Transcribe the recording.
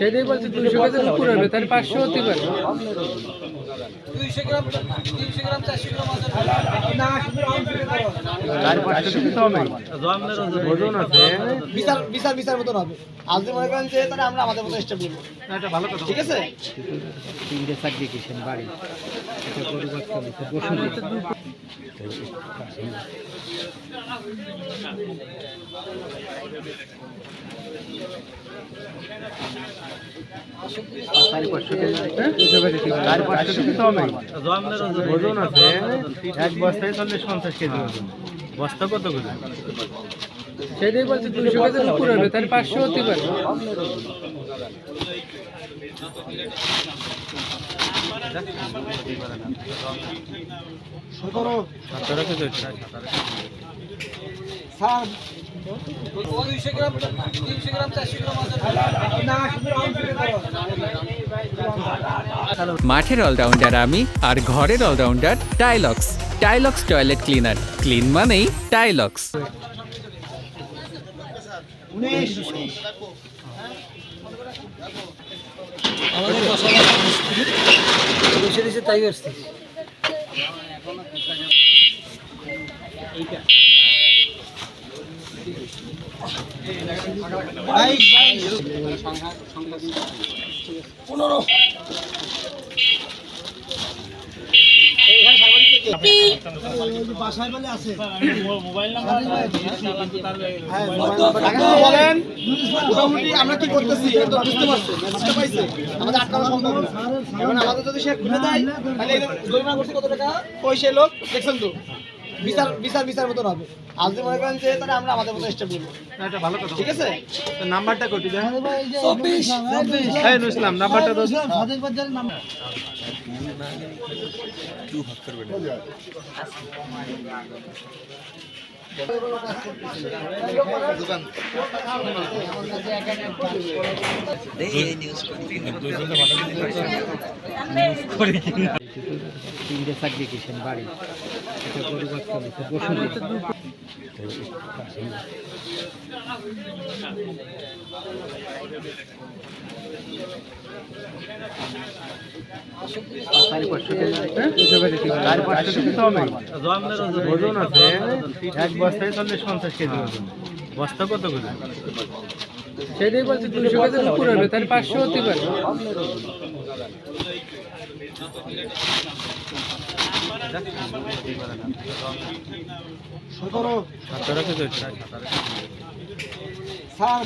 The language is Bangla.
সেটাই বলছি 200 কেজির উপর হবে তাহলে 500 হতে পারে। 200 গ্রাম 300 গ্রাম 400 গ্রাম আছে না শুধু রাউন্ড ফিরে করো আর 500 কেজি তো হবে ওজন আছে বিচার মতন হবে। আজকে মনে করেন যে তাহলে আমরা আমাদের মতো স্টেপ নিব, এটা ভালো কথা। ঠিক আছে। তিনটে সার্টিফিকেশন বাড়ি এটা গরু বাচ্চা দিতে বসুন। ওজন আছে এক বস্তায় 40-50 কেজি ওজন। বস্তা কত করে? সেটাই বলছি 200 কেজির উপর হবে তাহলে 500 হতে পারে। মাঠের অলরাউন্ডার আমি আর ঘরের allrounder Tylox. Tylox toilet cleaner, clean মানেই টাইলক্স। আমাদের বসে দিয়েছে তাই করছি। বাসায় বলে আছে মোবাইল নাম্বার বলেন। মোটামুটি আমরা কি করতেছি তো বুঝতে পারছেন, বুঝতে পাইছে আমাদের আটকানো সম্ভব না। এখন আমাদের যদি সে খুলে দেয় তাহলে জরিমানা করছে কত টাকা, পয়সা লোক দেখছেন তো। বিচার মতন হবে। আজকে মনে করেন যে তাহলে আমরা আমাদের মতো স্টেপ নিব, এটা ভালো কথা। ঠিক আছে। তো নাম্বারটা কত দেন? 24 এই নুসলাম নাম্বারটা দাও। সাদেক বাজারের নাম্বার তিনটে সার্টিফিকেশন বাড়ি এটা গরু বাচ্চা দিতে বসুন। ওজন আছে এক বস্তায় 40-50 কেজি ওজন। বস্তা কত করে? সেটাই বলছি 200 কেজির উপর হবে তাহলে 500 হতে পারে। স্যার